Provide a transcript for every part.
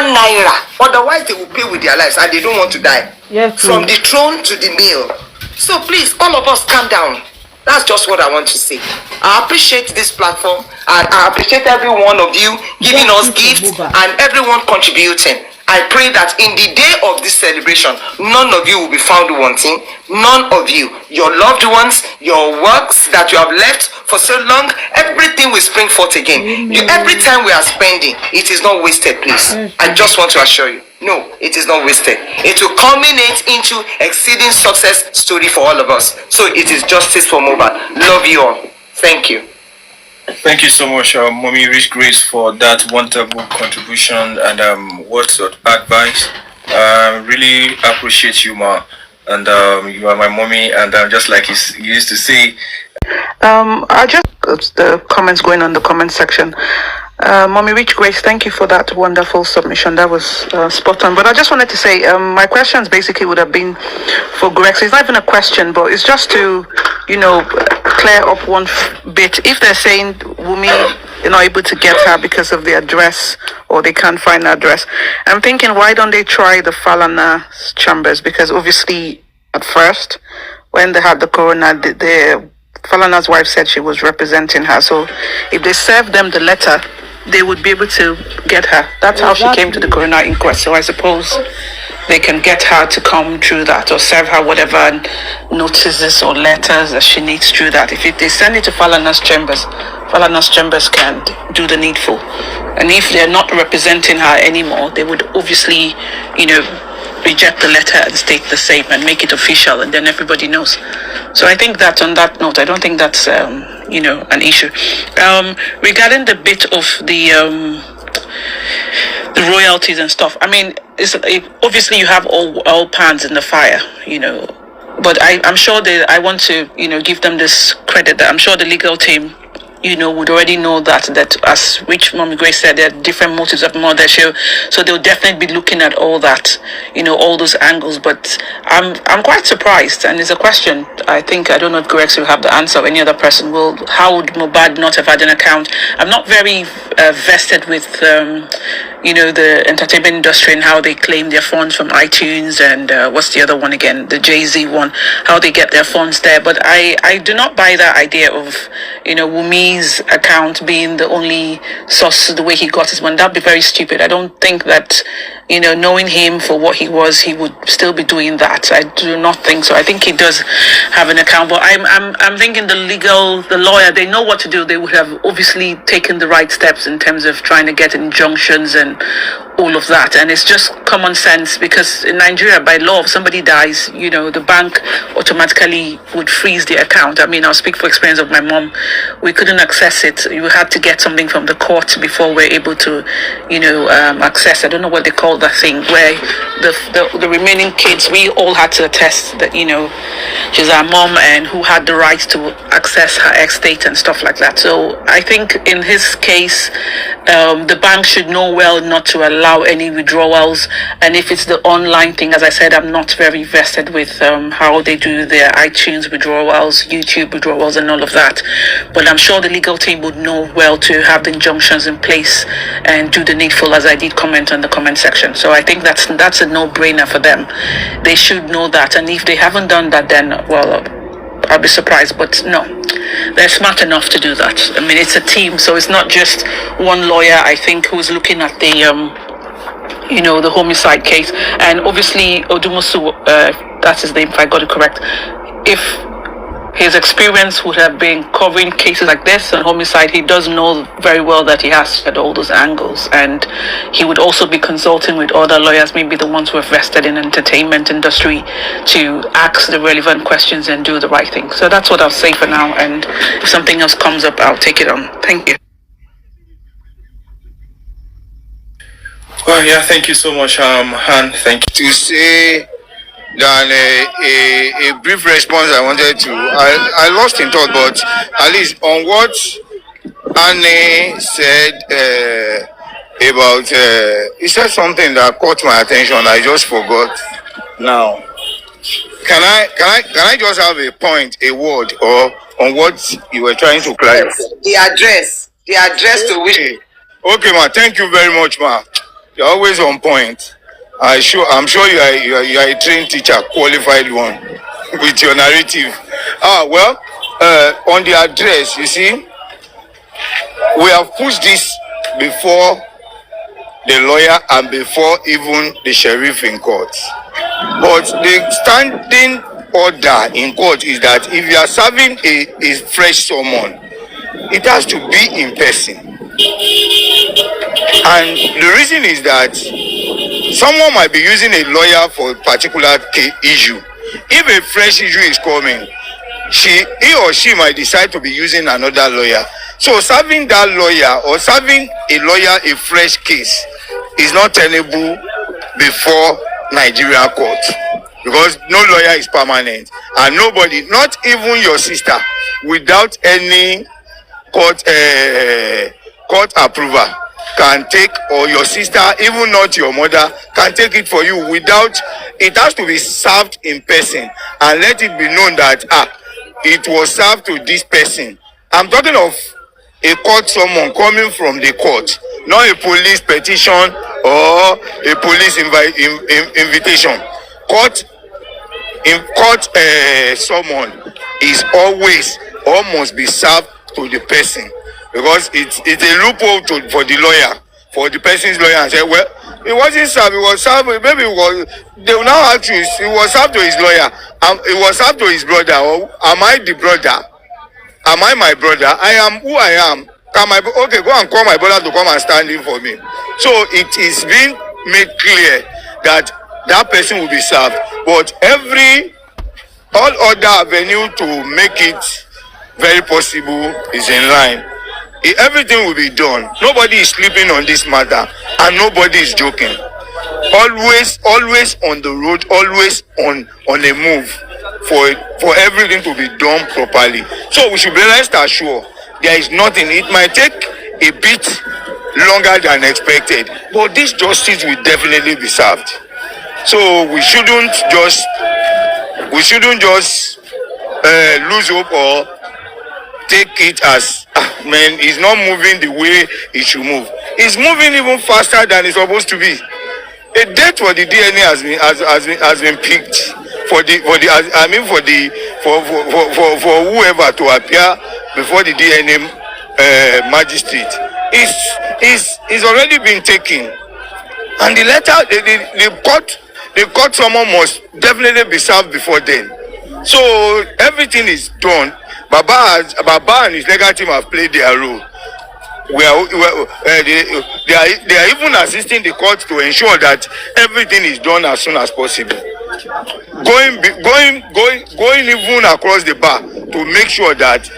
naira. Otherwise, they will pay with their lives and they don't want to die. Yes, from the throne to the mill. So please, all of us calm down. That's just what I want to say. I appreciate this platform and I appreciate every one of you giving us gifts and everyone contributing. I pray that in the day of this celebration, none of you will be found wanting. None of you. Your loved ones, your works that you have left for so long, everything will spring forth again. Every time we are spending, it is not wasted, please. I just want to assure you. No, it is not wasted. It will culminate into exceeding success story for all of us. So it is justice for Mohbad. Love you all. Thank you. Thank you so much, Mommy Rich Grace, for that wonderful contribution and words of advice. Really appreciate you, ma. And you are my mommy, and just like you used to say. I just the comments going on the comment section. Mommy Rich Grace, thank you for that wonderful submission. That was spot on. But I just wanted to say, my questions basically would have been for Greg. So it's not even a question, but it's just to, clear up one bit. If they're saying Wunmi, you're not able to get her because of the address or they can't find the address, I'm thinking, why don't they try the Falana's chambers? Because obviously, at first, when they had the corona, the Falana's wife said she was representing her. So if they serve them the letter, they would be able to get her. That's how she came to the coroner inquest. So I suppose they can get her to come through that or serve her whatever notices or letters that she needs through that. If they send it to Falana's chambers can do the needful. And if they're not representing her anymore, they would obviously, reject the letter and state the same and make it official, and then everybody knows. So I think that on that note, I don't think that's an issue. Regarding the bit of the royalties and stuff, I mean, obviously you have all pans in the fire, but I'm sure I want to give them this credit that I'm sure the legal team would already know that as Rich Mommy Grace said, there are different motives of murder. So they'll definitely be looking at all that, all those angles. But I'm quite surprised, and it's a question. I don't know if Grex will have the answer, or any other person will. How would Mohbad not have had an account? I'm not very vested with the entertainment industry and how they claim their funds from iTunes and what's the other one again, the Jay-Z one, how they get their funds there. But I do not buy that idea of Wunmi's account being the only source the way he got his money. That'd be very stupid. I don't think that knowing him for what he was, he would still be doing that. I do not think so. I think he does have an account, but I'm thinking the lawyer, they know what to do. They would have obviously taken the right steps in terms of trying to get injunctions and all of that. And it's just common sense, because in Nigeria, by law, if somebody dies, the bank automatically would freeze the account. I mean, I'll speak for experience of my mom. We couldn't access it. You had to get something from the court before we're able to, access. I don't know what they call that thing, where the remaining kids, we all had to attest that, she's our mom and who had the right to access her estate and stuff like that. So I think in his case, the bank should know well not to allow any withdrawals. And if it's the online thing, as I said, I'm not very vested with how they do their iTunes withdrawals, YouTube withdrawals and all of that. But I'm sure the legal team would know well to have the injunctions in place and do the needful, as I did comment on the comment section. So I think that's a no-brainer for them. They should know that. And if they haven't done that, then, well, I'll be surprised. But no, they're smart enough to do that. I mean, it's a team, so it's not just one lawyer, I think, who's looking at the the homicide case. And obviously Odumusu, that's his name if I got it correct, if his experience would have been covering cases like this and homicide, he does know very well that he has at all those angles, and he would also be consulting with other lawyers, maybe the ones who are vested in entertainment industry, to ask the relevant questions and do the right thing. So that's what I'll say for now, and if something else comes up, I'll take it on. Thank you. Well, yeah, thank you so much, Han. Thank you. To say that a brief response I wanted to, I lost in thought, but at least on what Annie said about, he said something that caught my attention. I just forgot now. Can I just have a point, a word, or on what you were trying to clarify? The address to which. Okay, ma. Thank you very much, ma. You're always on point. I'm sure you are a trained teacher, qualified one, with your narrative. Well, on the address, you see, we have pushed this before the lawyer and before even the sheriff in court. But the standing order in court is that if you are serving a fresh summon, it has to be in person. And the reason is that someone might be using a lawyer for a particular issue. If a fresh issue is coming, he or she might decide to be using another lawyer. So serving that lawyer or serving a lawyer a fresh case is not tenable before Nigerian court, because no lawyer is permanent, and nobody, not even your sister, without any court approval, can take, or your sister, even not your mother, can take it for you without. It has to be served in person and let it be known that it was served to this person. I'm talking of a court summon coming from the court, not a police petition or a police invitation. Court summon is always or must be served to the person, because it's a loophole for the lawyer, for the person's lawyer, and say, well, it wasn't served, it was served, maybe it was, they will now ask you, it was served to his lawyer, it was served to his brother, or am I the brother? Am I my brother? I am who I am. Okay, go and call my brother to come and stand in for me. So it is being made clear that that person will be served, but all other avenue to make it very possible is in line. Everything will be done. Nobody is sleeping on this matter, and nobody is joking. Always on the road, always on a move for everything to be done properly. So we should be rest assured there is nothing. It might take a bit longer than expected, but this justice will definitely be served. So we shouldn't just lose hope or take it as man, it's not moving the way it should move. It's moving even faster than it's supposed to be. A date for the DNA has been picked for whoever to appear before the DNA magistrate. It's already been taken, and the letter, the court summon must definitely be served before then. So everything is done. Baba and his legal team have played their role. They are even assisting the court to ensure that everything is done as soon as possible. Going even across the bar to make sure that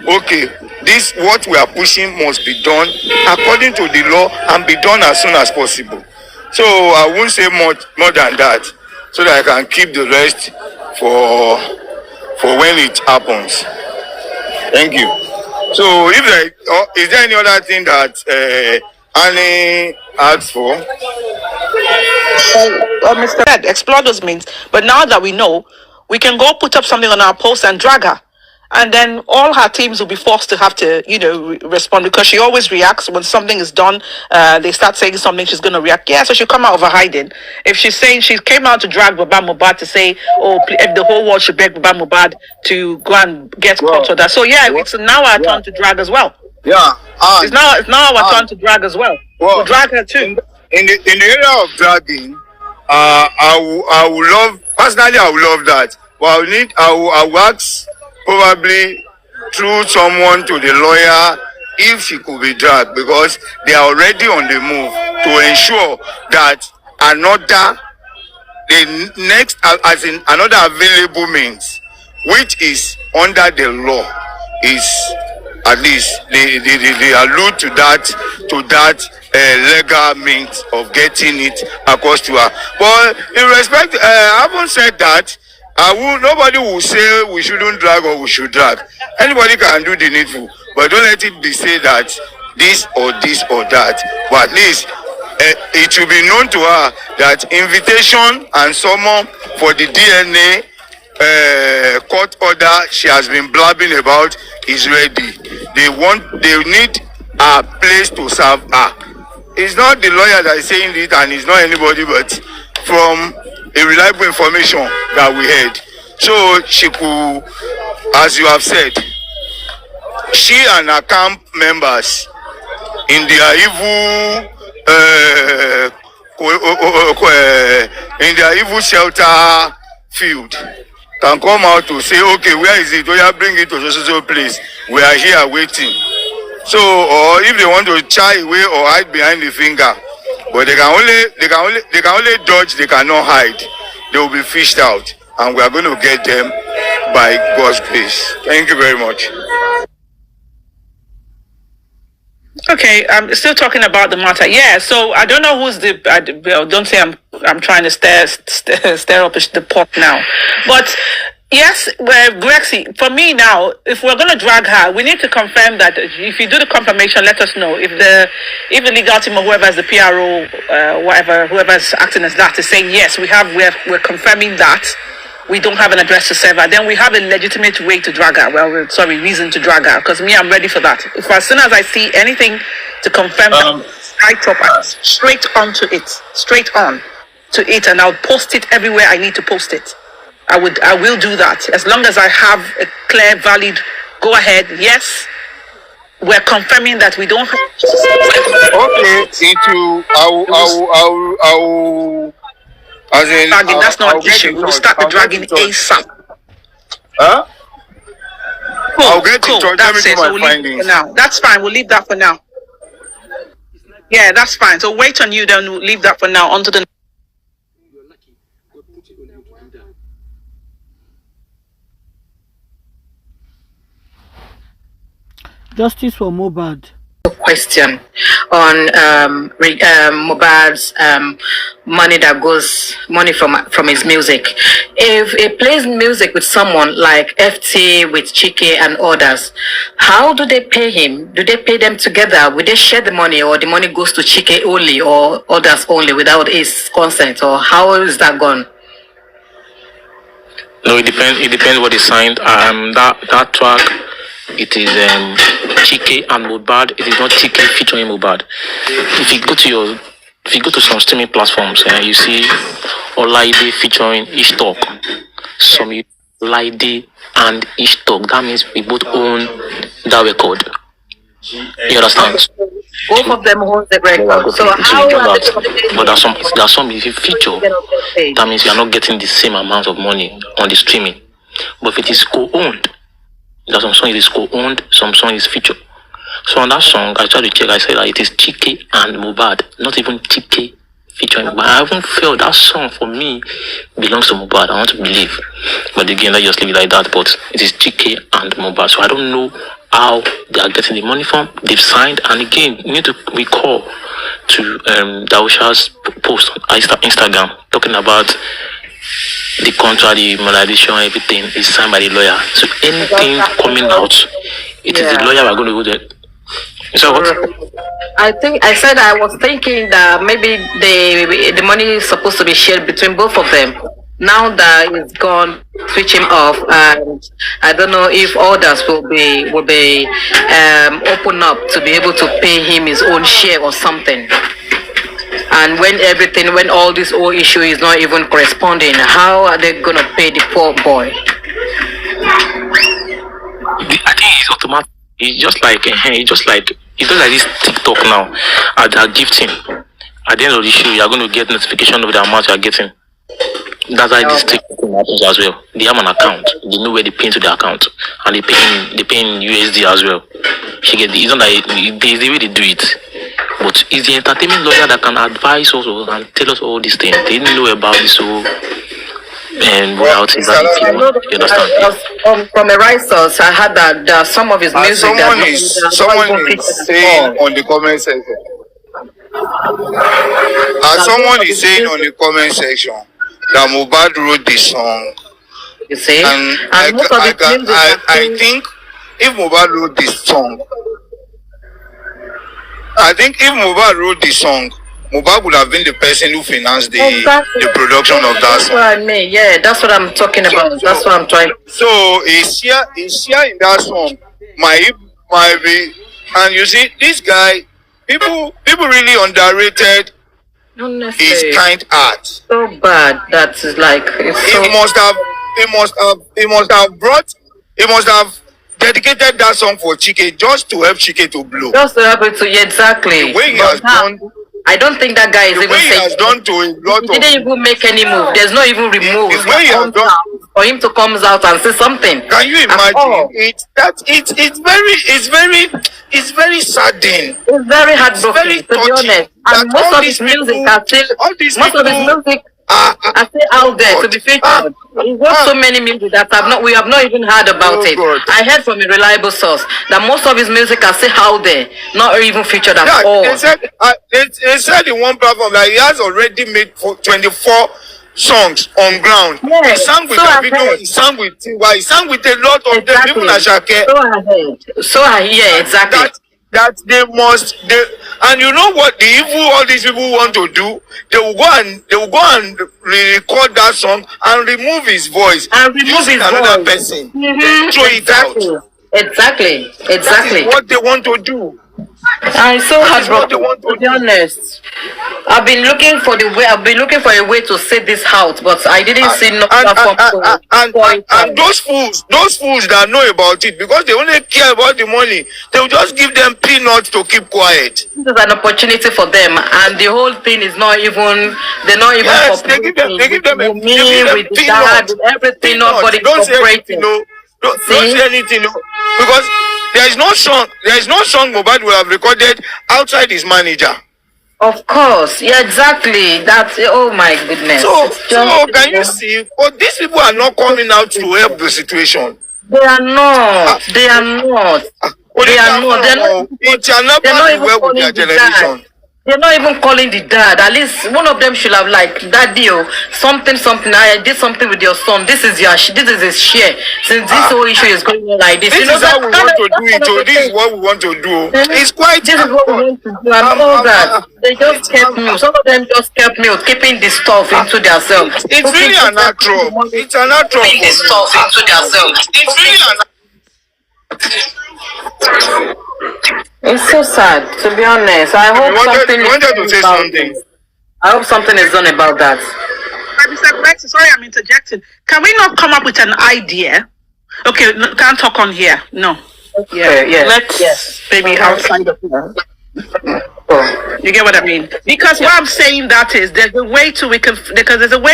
okay, this what we are pushing must be done according to the law and be done as soon as possible. So I won't say more than that, so that I can keep the rest for when it happens. Thank you. So, is there any other thing that Annie asked for? Mr. Ed, explore those means. But now that we know, we can go put up something on our post and drag her. And then all her teams will be forced to have to, respond, because she always reacts when something is done. They start saying something, she's going to react. Yeah, so she'll come out of her hiding. If she's saying she came out to drag Mohbad to say, if the whole world should beg Mohbad to go and get court order. So yeah, it's now our turn to drag as well. Yeah, it's now our turn to drag as well. We'll drag her too. In the area of dragging, I would love personally. I would love that. But I will ask, probably through someone to the lawyer, if she could be dragged, because they are already on the move to ensure that the next as in another available means, which is under the law, is at least they allude to that legal means of getting it across to her. But in respect, I haven't said that. Nobody will say we shouldn't drag or we should drag. Anybody can do the needful, but don't let it be said that this or that. But at least it should be known to her that invitation and summon for the DNA court order she has been blabbing about is ready. They need a place to serve her. it's not the lawyer that is saying it, and it's not anybody, but from a reliable information that we heard. So she could, as you have said, she and her camp members in their evil in their evil shelter field can come out to say, okay, where is it? Oh yeah, bring it to so place. We are here waiting. So, or if they want to shy away or hide behind the finger, but they can only dodge, they cannot hide. They will be fished out, and we are going to get them by God's grace. Thank you very much. Okay, I'm still talking about the matter. Yeah, so I don't know who's don't say I'm trying to stir up the pot now, but yes, Bresking, for me now, if we're gonna drag her, we need to confirm that if you do the confirmation, let us know if the legal team or whoever is the PRO, whoever's acting as that is saying yes, we're confirming that. We don't have an address to serve her, then we have a legitimate way to drag her. Reason to drag her. Because me, I'm ready for that. If as soon as I see anything to confirm that, straight on, and I'll post it everywhere I need to post it. I will do that as long as I have a clear, valid go ahead. Yes, we're confirming that we don't have. Okay, as in, dragging, that's not an issue. We'll start the dragging ASAP. Huh? Cool. That's it. So we'll leave it for now. That's fine. We'll leave that for now. Yeah, that's fine. So wait on you, then we'll leave that for now. On to the. Justice for Mohbad. Question on Mohbad's money from his music. If he plays music with someone like FT, with Sh0cking and others, how do they pay him? Do they pay them together? Will they share the money, or the money goes to Sh0cking only or others only without his consent, or how is that gone? No, it depends what is signed. That track, it is Sh0cking and Mohbad. It is not Sh0cking featuring Mohbad. If you go to some streaming platforms, you see Olaide featuring Sh0cking. Some Olaide and Sh0cking. That means we both own that record. You understand? Both of them hold the record. So how are they? But there are some if you feature, that means you are not getting the same amount of money on the streaming. But if it is co-owned, there's some song it is co-owned, some song is feature. So on that song, I tried to check. I said that it is Sh0cking and Mohbad, not even Sh0cking featuring. But I haven't felt that song for me belongs to Mohbad. I want to believe, but again, let's just leave it like that. But it is Sh0cking and Mohbad. So I don't know how they are getting the money from. They've signed, and again, you need to recall to Dausha's post on Instagram talking about the contract, the monetization, everything is signed by the lawyer. So anything coming out, it is the lawyer we're going to go there. So what? I was thinking that maybe the money is supposed to be shared between both of them. Now that it's gone, switch him off, and I don't know if others will be open up to be able to pay him his own share or something. And when all this whole issue is not even corresponding, how are they gonna pay the poor boy? I think it's automatic. It's just like this TikTok now. They are gifting. At the end of the show, you are going to get notification of the amount you are getting. That's why this TikTok happens as well. They have an account. They know where they pay into the account, and they pay in USD as well. It's not like there's the way they do it. But it's the entertainment lawyer that can advise us and tell us all these things. They didn't know about this whole royalties. You understand? From a right source, I heard that some of his music. Someone is saying on the comment section. Someone is saying on the comment section that Mohbad wrote this song. You see? And I think if Mohbad wrote this song, Mohbad would have been the person who financed the production of that song. That's what I mean. Yeah, that's what I'm talking about. That's what I'm trying. So he's here in that song. Might be, and you see, this guy, people really underrated his kind heart. So bad. That's like He must have dedicated that song for Chike just to help Chike to blow. Just to help it to exactly. The way he has done. I don't think that guy is the even way he has done to a lot he didn't even make any move. There's not even remove. The way he has done for him to come out and say something. Can you imagine? It's very saddening. It's very heartbroken, to be honest. And most of his music are still I say out there to be featured. He wrote so many music that we have not even heard about it. God. I heard from a reliable source that most of his music are still out there, not even featured at all. They said in one platform that he has already made 24 songs on ground. Yes, he sang with Davido, he sang with Tiwa, he sang with a lot of them, even Sh0cking. Exactly. That they must, and you know what the evil all these people want to do? They will go and re-record that song and remove his voice and remove his another person. Throw it out. Exactly. That is what they want to do. I'm so heartbroken, to be honest. I've been looking for a way to say this out, but I didn't see no platform and those fools that know about it, because they only care about the money, they will just give them peanuts to keep quiet. This is an opportunity for them, and the whole thing is not even. They're not even. Yes, they give them peanuts. Everything. Nobody cooperating. Don't say anything, because there is no song Mohbad will have recorded outside his manager. Of course, yeah, exactly. That's oh my goodness. So can you see? But these people are not coming out to help the situation. They are not. They are not. They are not. They're not even well with their generation. They're not even calling the dad. At least one of them should have like, daddy, something. I did something with your son. This is his share. Since this whole issue is going on like this, this is how we want to do it. So this is what we want to do. It's quite. This is what we want to do. And all that. They just kept me. Some of them just kept me keeping the stuff into themselves. It's really an outro. It's an outro. Keeping the stuff into themselves. It's really an. It's so sad, to be honest. I hope something is done about that. Mr. Brekete, sorry I'm interjecting. Can we not come up with an idea? Okay, can't talk on here. No. Yeah. Let's maybe outside of here. You get what I mean? Because what I'm saying that is there's a way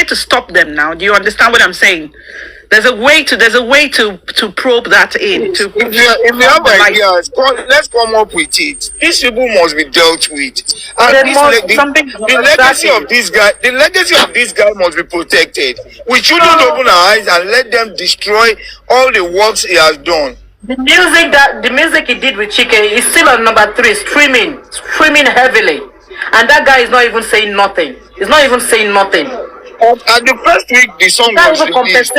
to stop them now. Do you understand what I'm saying? There's a way to probe that in. If you have ideas, let's come up with it. These people must be dealt with. And the legacy of this guy must be protected. We shouldn't open our eyes and let them destroy all the works he has done. The music he did with Chike is still on number 3, streaming heavily, and that guy is not even saying nothing. He's not even saying nothing. At the first week, the song was released.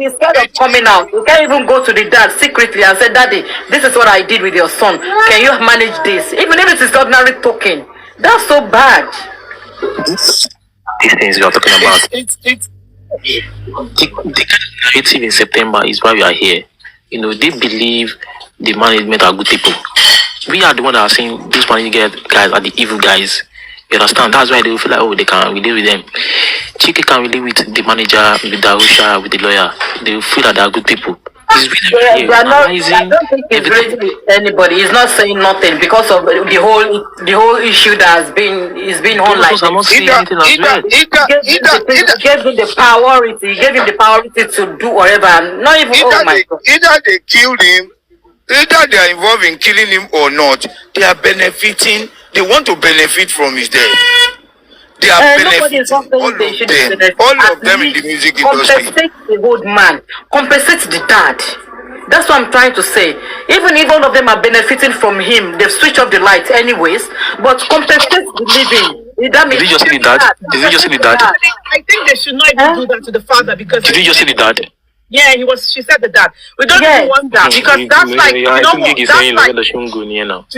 Instead of coming out, you can't even go to the dad secretly and say, "Daddy, this is what I did with your son. Can you manage this?" Even if it is ordinary talking, that's so bad. These things you are talking about. The kind of narrative in September is why we are here. They believe the management are good people. We are the one that are saying these management guys are the evil guys. You understand? That's why they will feel like, they can relate with them. Chike can relate with the manager, with Darusha, with the lawyer. They will feel that they are good people. I don't think he's related with anybody. He's not saying nothing because of the whole issue that has been on like I'm not saying anything as well. He gave him the priority. He gave him the priority to do whatever. Not even either they killed him, either they are involved in killing him or not. They are benefiting. They want to benefit from his death. They are benefiting. All of them in the music industry. Compensate the old man. Compensate the dad. That's what I'm trying to say. Even if all of them are benefiting from him, they've switched off the lights anyways. But compensate the living. That means Did you just see the dad? Did you just see the dad? I think they should not even do that to the father because. Did you just see the dad? Yeah, she said the dad. We don't even want that because that's like, you know what? That's like, you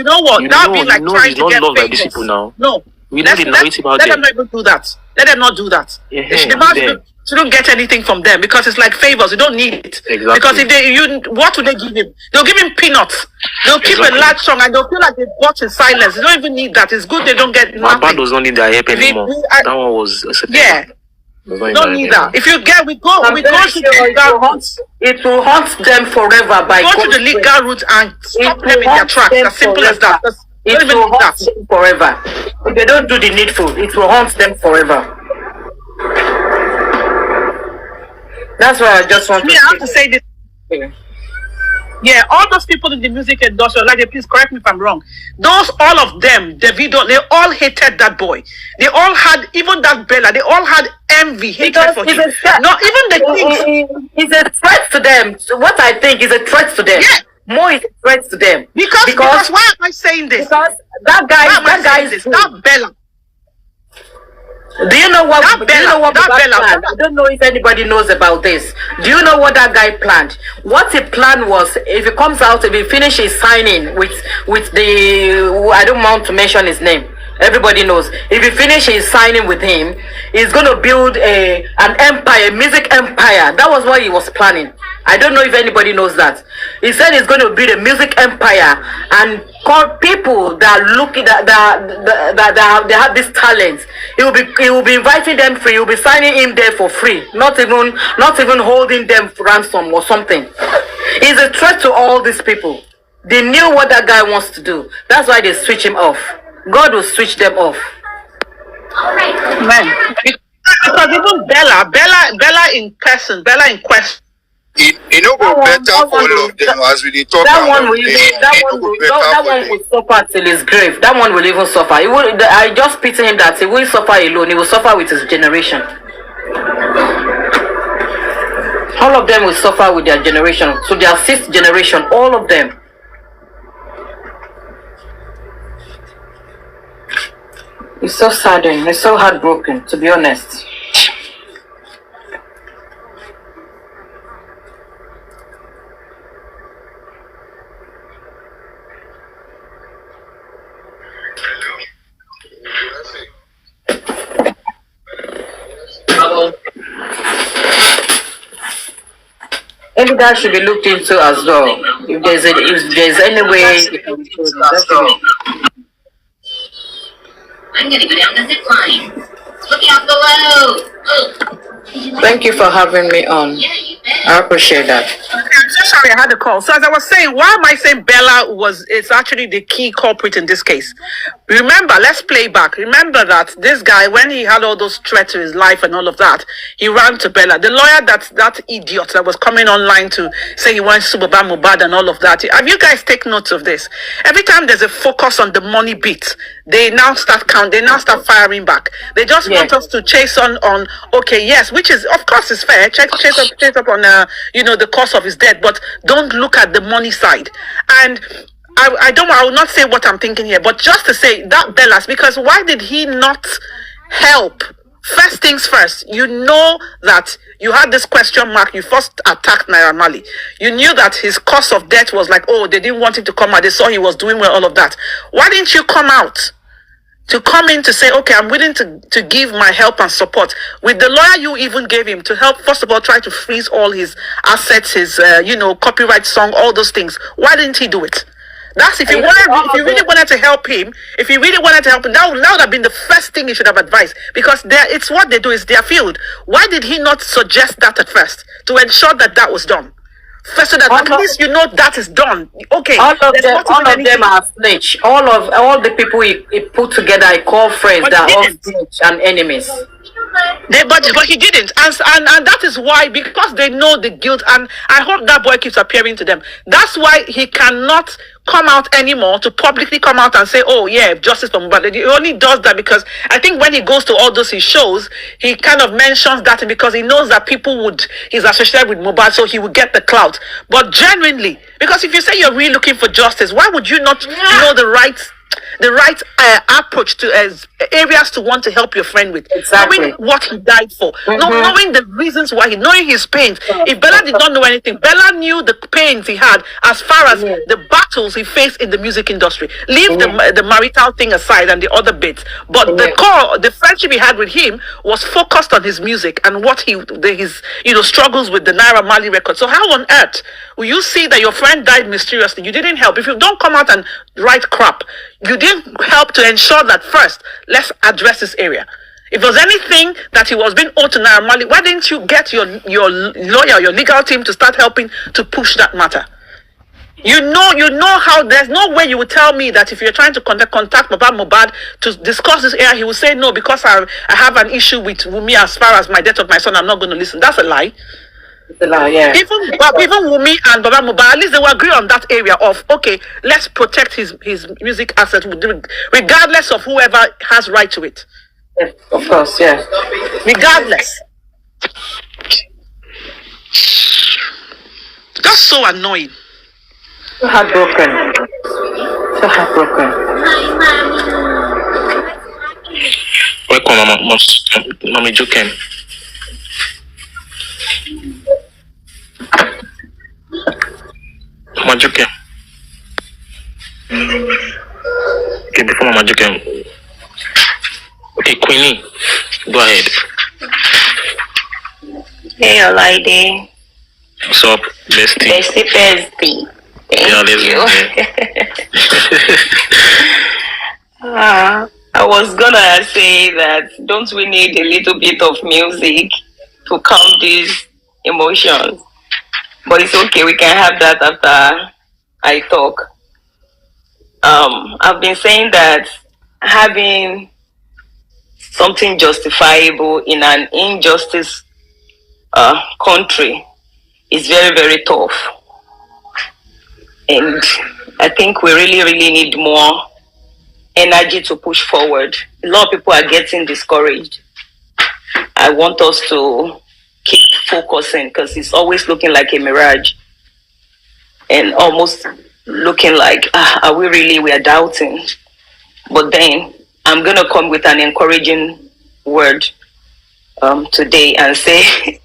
know what? That'd be like trying to get famous. No, We know the narrative out let there. them not even do that. Let them not do that. Yeah, The man shouldn't get anything from them because it's like favors. You don't need it. Exactly. Because what would they give him? They'll give him peanuts. They'll keep a large song and they'll feel like they bought in silence. They don't even need that. It's good they don't get nothing. Mohbad does not need their help anymore. That one was acceptable. Yeah. Don't need that. If you get, we go to the legal route. It will haunt them forever by go to the legal route and stop them in their tracks. As simple as that. It will haunt them forever. If they don't do the needful, it will haunt them forever. That's why I just want to. I have to say this. Yeah, all those people in the music industry, like, please correct me if I'm wrong. All of them, Davido, they all hated that boy. They all had, even that Bella, they all had envy, hatred for him. No, even the things. It's a threat to them. So what I think is a threat to them. Yeah. More is a threat to them. Because why am I saying this? Because that guy is that Bella. Do you know what? Bella. I don't know if anybody knows about this. Do you know what that guy planned? What he planned was, if he comes out, if he finishes signing with the, I don't want to mention his name. Everybody knows. If he finishes signing with him, he's going to build an empire, a music empire. That was what he was planning. I don't know if anybody knows that. He said he's going to build a music empire and call people that are looking that they have this talent. He will be inviting them free. He will be signing him there for free. Not even holding them ransom or something. He's a threat to all these people. They knew what that guy wants to do. That's why they switch him off. God will switch them off. Man. Because even Bella in person, Bella in question. It no go better for all of them as we talk that about. That one will suffer till his grave. That one will even suffer. I just pity him that he will suffer alone. He will suffer with his generation. All of them will suffer with their generation. So their sixth generation, all of them. It's so saddening. It's so heartbroken, to be honest. Maybe that should be looked into as well. If there's any way. I'm gonna go down the zip line. Looking out below. Thank you for having me on. I appreciate that. I'm so sorry, I had a call. So as I was saying, why am I saying Bella is actually the key culprit in this case? Remember, let's play back. Remember that this guy, when he had all those threats to his life and all of that, he ran to Bella. The lawyer, that idiot that was coming online to say he wants to Mohbad and all of that. Have you guys take notes of this? Every time there's a focus on the money bit, they now start firing back. They just want us to chase on okay, yes, which is, of course, is fair. Chase up on the cause of his death, but don't look at the money side. And I will not say what I'm thinking here, but just to say that Bellas, because why did he not help? First things first, you know that you had this question mark. You first attacked Naira Marley. You knew that his cause of death was like, oh, they didn't want him to come out. They saw he was doing well, all of that. Why didn't you come out to come in to say, okay, I'm willing to give my help and support with the lawyer you even gave him to help, first of all, try to freeze all his assets, his, copyright song, all those things. Why didn't he do it? That's if you really wanted to help him, that would have been the first thing you should have advised, because it's what they do, is their field. Why did he not suggest that at first to ensure that was done? First, so that at least you know that is done. Okay. All of them are snitch. All the people he put together, he called friends, that are all snitch and enemies. But he didn't, and that is why, because they know the guilt, and I hope that boy keeps appearing to them. That's why he cannot come out anymore to publicly come out and say, oh yeah, justice for Mohbad. He only does that because I think when he goes to all those his shows, he kind of mentions that because he knows that he's associated with Mohbad, so he will get the clout. But genuinely, because if you say you're really looking for justice, why would you not know the rights? the right approach to areas to want to help your friend with. Exactly. Knowing what he died for, knowing the reasons why knowing his pains. If Bella did not know anything, Bella knew the pains he had as far as the battles he faced in the music industry. Leave the marital thing aside and the other bits, but the core, the friendship he had with him was focused on his music and what his struggles with the Naira Marley record. So how on earth will you see that your friend died mysteriously? You didn't help. If you don't come out and write crap, you didn't help to ensure that first, let's address this area. If there was anything that he was being owed to Naira Marley, why didn't you get your lawyer, your legal team to start helping to push that matter? You know how there's no way you would tell me that if you're trying to contact Mohbad to discuss this area, he will say no because I have an issue with Wunmi as far as my death of my son. I'm not going to listen. That's a lie. It's a lie, yeah. Even Wunmi and Baba Mohbad, at least they will agree on that area of okay, let's protect his music assets regardless of whoever has right to it. Yeah, of course, yeah. Regardless. That's so annoying. So heartbroken. So heartbroken. Welcome, Mama Sh0cking. Mama Sh0cking. Okay, before Mama Sh0cking. Okay, Queenie, go ahead. Hey, lady. What's up, bestie? Bestie. Thank you. I was gonna say that don't we need a little bit of music to calm these emotions? But it's okay, we can have that after I talk. I've been saying that having something justifiable in an injustice country is very, very tough. And I think we really, really need more energy to push forward. A lot of people are getting discouraged. I want us to keep focusing because it's always looking like a mirage and almost looking like, are we are doubting. But then I'm going to come with an encouraging word today and say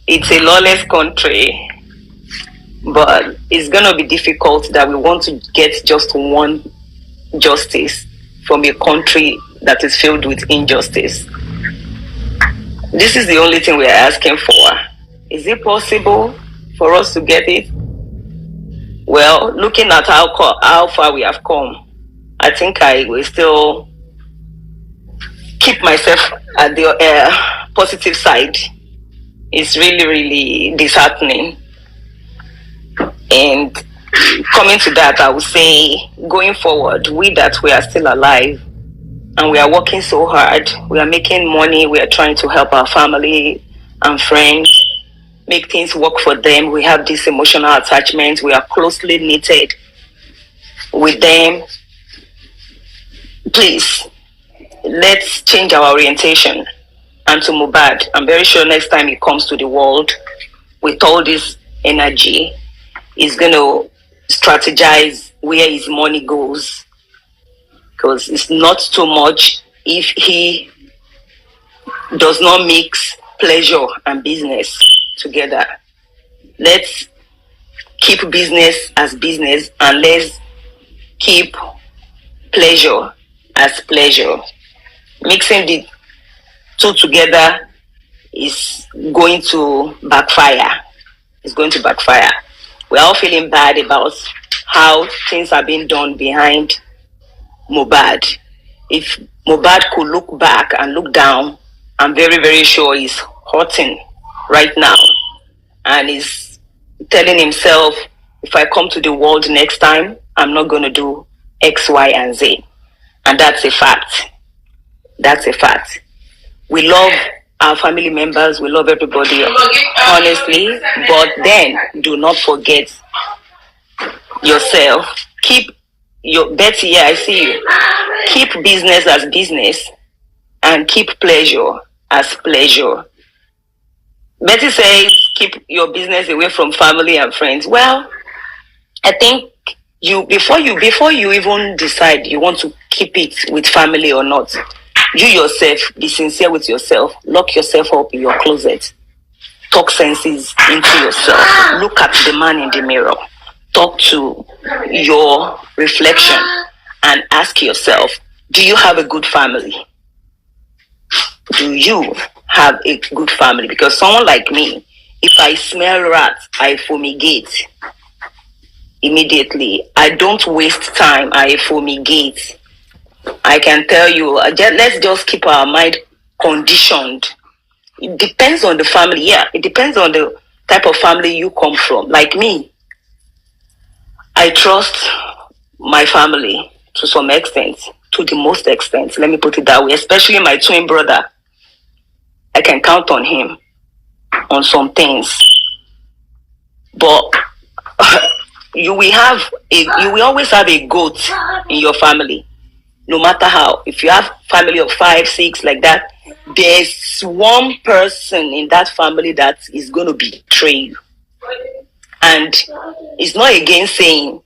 it's a lawless country, but it's going to be difficult that we want to get just one justice from a country that is filled with injustice. This is the only thing we are asking for. Is it possible for us to get it? Well, looking at how far we have come, I think I will still keep myself at the positive side. It's really, really disheartening. And coming to that, I would say, going forward, we are still alive and we are working so hard. We are making money. We are trying to help our family and friends, make things work for them. We have this emotional attachment. We are closely knitted with them. Please, let's change our orientation. And to Mohbad, I'm very sure next time he comes to the world with all this energy, he's going to strategize where his money goes, because it's not too much if he does not mix pleasure and business together. Let's keep business as business and let's keep pleasure as pleasure. Mixing the two together is going to backfire. It's going to backfire. We're all feeling bad about how things are being done behind Mohbad. If Mohbad could look back and look down, I'm very, very sure he's hurting right now. And he's telling himself, if I come to the world next time, I'm not going to do X, Y, and Z. And that's a fact. That's a fact. We love our family members, we love everybody, honestly, but then do not forget yourself. Keep your Betty, yeah, I see you. Keep business as business and keep pleasure as pleasure. Betty says keep your business away from family and friends. Well, I think before you even decide you want to keep it with family or not, you yourself be sincere with yourself. Lock yourself up in your closet. Talk senses into yourself. Look at the man in the mirror. Talk to your reflection and ask yourself, do you have a good family? Do you have a good family? Because someone like me, if I smell rats, I fumigate immediately. I don't waste time. I fumigate. I can tell you, let's just keep our mind conditioned. It depends on the family. Yeah, it depends on the type of family you come from. Like me, I trust my family to some extent, to the most extent. Let me put it that way. Especially my twin brother. I can count on him on some things. But you will always have a goat in your family. No matter how. If you have family of 5, 6 like that, there's one person in that family that is going to betray you. And it's not again saying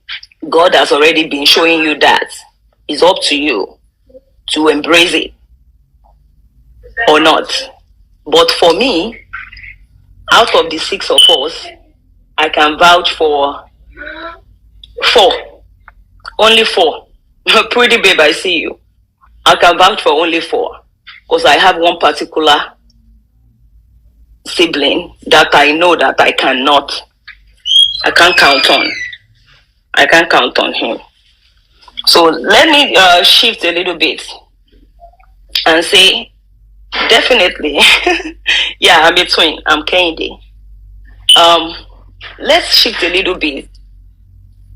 God has already been showing you that. It's up to you to embrace it or not. But for me, out of the 6 of us, I can vouch for 4. Only 4. Pretty babe, I see you. I can vouch for only 4. Because I have one particular sibling that I know that I can't count on. I can't count on him. So let me shift a little bit and say, definitely, yeah, I'm a twin. I'm Kennedy. Let's shift a little bit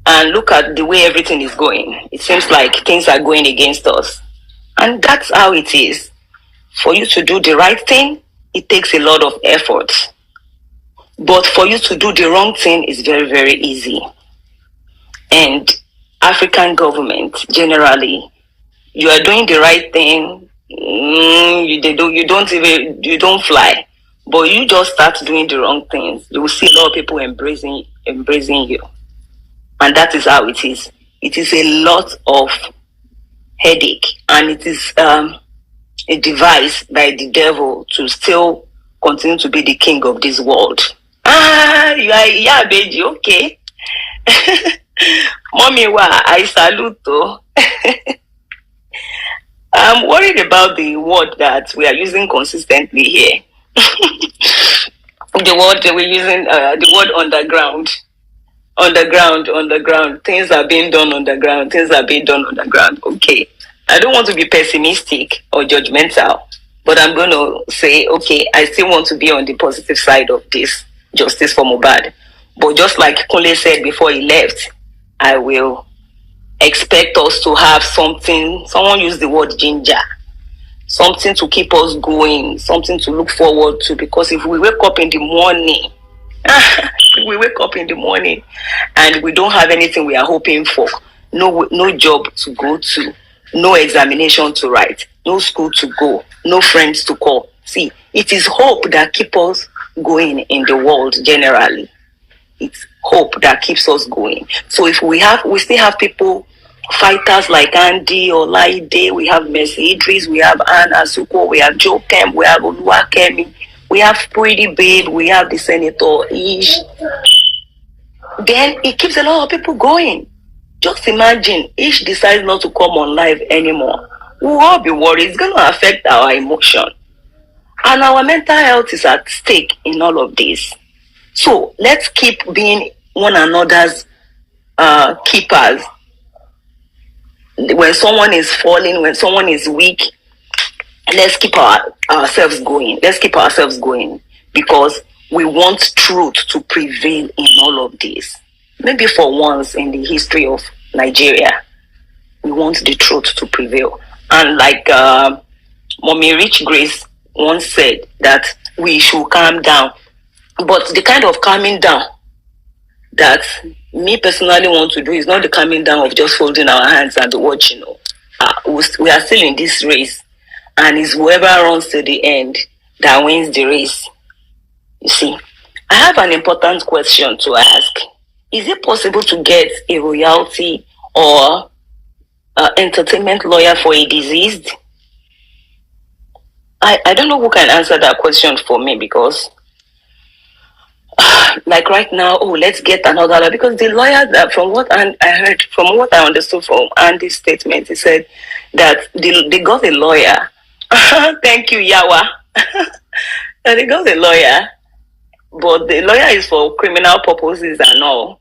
and look at the way everything is going. It seems like things are going against us. And that's how it is. For you to do the right thing, it takes a lot of effort. But for you to do the wrong thing is very, very easy. And African government, generally, you are doing the right thing, you don't fly. But you just start doing the wrong things, you will see a lot of people embracing you. And that is how it is. It is a lot of headache, and it is a device by the devil to still continue to be the king of this world. Yeah, baby, okay. Mommy, I salute though. I'm worried about the word that we are using consistently here. The word that we're using, the word underground. Underground. Things are being done underground. Okay. I don't want to be pessimistic or judgmental, but I'm going to say, okay, I still want to be on the positive side of this justice for Mohbad. But just like Kunle said before he left, I will expect us to have something, someone used the word ginger, something to keep us going, something to look forward to. Because if we wake up in the morning, and we don't have anything we are hoping for, no job to go to, no examination to write, no school to go, no friends to call. See, it is hope that keeps us going in the world generally. It's hope that keeps us going. So if we still have people, fighters like Andy or Laide, we have Mercy Idris, we have Anne Asuko, we have Sh0cking, we have Oluwakemi, we have Pretty Babe, we have the Senator Ish. Then it keeps a lot of people going. Just imagine, Ish decides not to come on live anymore. We'll all be worried. It's going to affect our emotion. And our mental health is at stake in all of this. So let's keep being one another's keepers. When someone is falling, when someone is weak, let's keep ourselves going. Let's keep ourselves going, because we want truth to prevail in all of this. Maybe for once in the history of Nigeria, we want the truth to prevail. And like Mommy Rich Grace once said, that we should calm down. But the kind of calming down that me personally want to do is not the calming down of just folding our hands and watching. We are still in this race, and it's whoever runs to the end that wins the race. You see, I have an important question to ask. is it possible to get a royalty or entertainment lawyer for a deceased? I don't know who can answer that question for me, because like right now, oh, let's get another lawyer, because the lawyer that, from what I heard, from what I understood from Andy's statement, he said that they got a lawyer. Thank you, Yawa. And they got a lawyer, but the lawyer is for criminal purposes and all.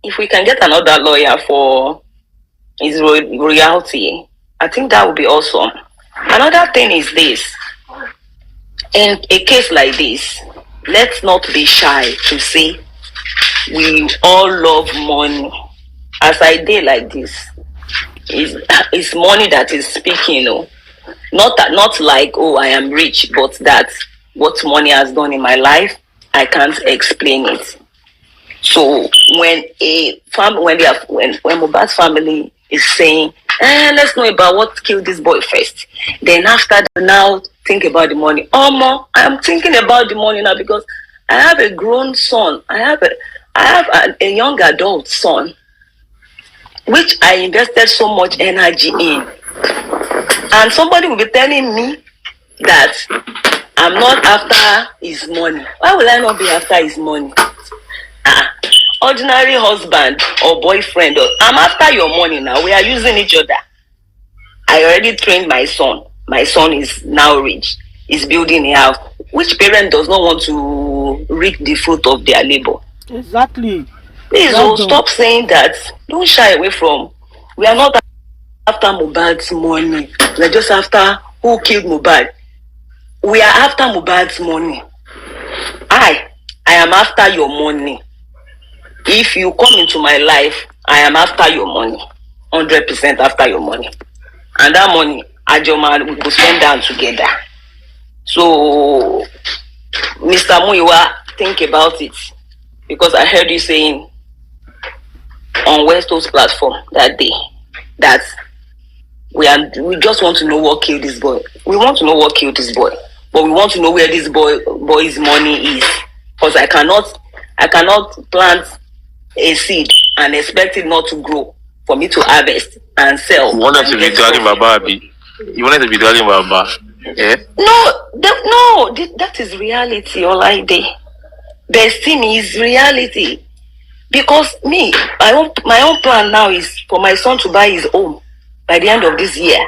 If we can get another lawyer for his royalty, I think that would be awesome. Another thing is this: in a case like this, let's not be shy to say we all love money. As I did like this, it's money that is speaking, you know. Not like, oh, I am rich, but that what money has done in my life, I can't explain it. So when Mohbad's family is saying, let's know about what killed this boy first, then after that, now think about the money. I'm thinking about the money now, because I have a grown son. I have a young adult son, which I invested so much energy in. And somebody will be telling me that I'm not after his money. Why will I not be after his money? Ordinary husband or boyfriend, I'm after your money now. We are using each other. I already trained my son. My son is now rich. He's building a house. Which parent does not want to reap the fruit of their labor? Exactly. Please, stop saying that. Don't shy away from. We are not after Mohbad's money. We are just after who killed Mohbad. We are after Mohbad's money. I am after your money. If you come into my life, I am after your money. 100% after your money. And that money, Ajoma, we will spend down together. So, Mr. Muiwa, think about it. Because I heard you saying on Westo's platform that day that we just want to know what killed this boy. We want to know what killed this boy. But we want to know where this boy's money is. Because I cannot plant a seed and expect it not to grow for me to harvest and sell. You wanted to be darling Baba, Abi. You wanted to be darling Baba. Yeah? No, that is reality, Olaide. Destiny is reality. Because my own plan now is for my son to buy his home by the end of this year.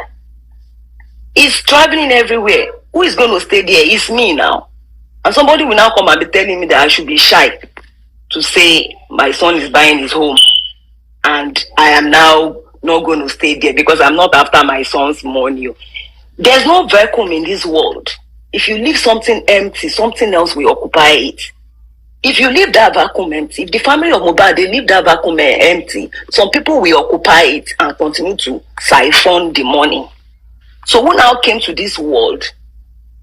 He's traveling everywhere. Who is going to stay there? It's me now. And somebody will now come and be telling me that I should be shy to say my son is buying his home and I am now not going to stay there because I'm not after my son's money. There's no vacuum in this world. If you leave something empty, something else will occupy it. If you leave that vacuum empty, if the family of Mohbad, they leave that vacuum empty, some people will occupy it and continue to siphon the money. So who now came to this world?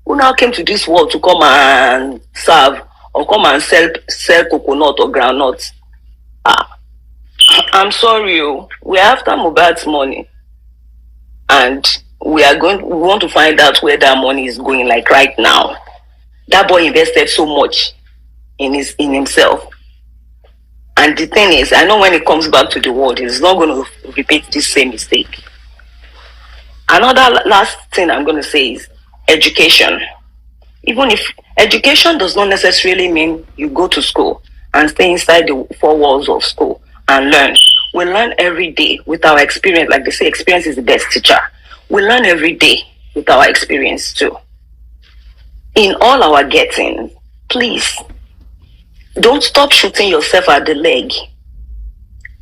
Who now came to this world to come and serve or come and sell coconut or groundnuts? I'm sorry, we're after Mohbad's money. And we want to find out where that money is going, like right now. That boy invested so much in himself. And the thing is, I know when it comes back to the world, he's not going to repeat this same mistake. Another last thing I'm going to say is education. Even if education does not necessarily mean you go to school and stay inside the four walls of school and learn. We learn every day with our experience. Like they say, experience is the best teacher. We learn every day with our experience too. In all our getting, please, don't stop shooting yourself at the leg.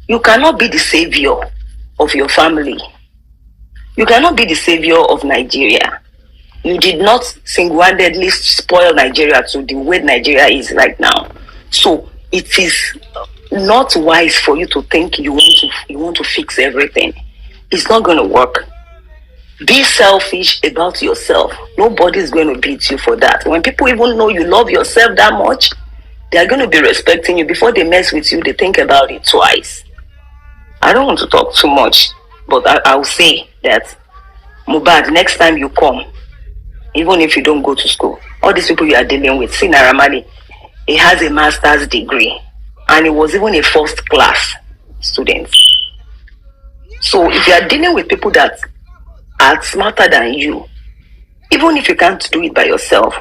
You cannot be the savior of your family. You cannot be the savior of Nigeria. You did not single-handedly spoil Nigeria to the way Nigeria is right now. So it is not wise for you to think you want to fix everything. It's not going to work. Be selfish about yourself. Nobody is going to beat you for that. When people even know you love yourself that much, they are going to be respecting you. Before they mess with you, they think about it twice. I don't want to talk too much, but I will say that, Mohbad, next time you come, even if you don't go to school, all these people you are dealing with, see Naramali, he has a master's degree. and he was even a first class student. So if you are dealing with people that are smarter than you, even if you can't do it by yourself,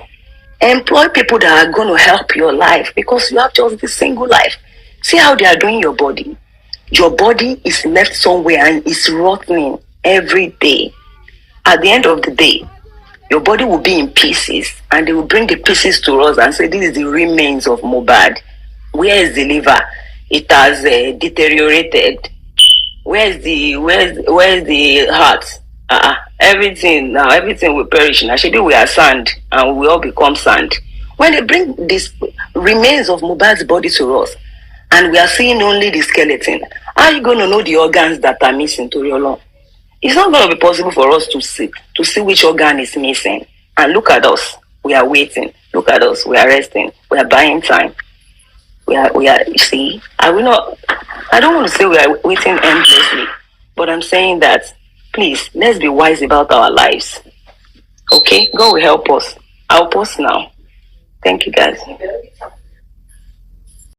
employ people that are going to help your life, because you have just this single life. See how they are doing your body. Your body is left somewhere and is rotting every day. At the end of the day, your body will be in pieces, and they will bring the pieces to us and say, this is the remains of Mohbad. Where is the liver? It has deteriorated. Where's the heart? Everything will perish. Now, actually, we are sand, and we all become sand. When they bring this remains of Mohbad's body to us, and we are seeing only the skeleton, how are you going to know the organs that are missing to your lung? It's not going to be possible for us to see which organ is missing. And look at us. We are waiting. Look at us. We are resting. We are buying time. We are. You see, I don't want to say we are waiting endlessly, but I'm saying that, please, let's be wise about our lives. Okay? God will help us. I'll pause now. Thank you, guys.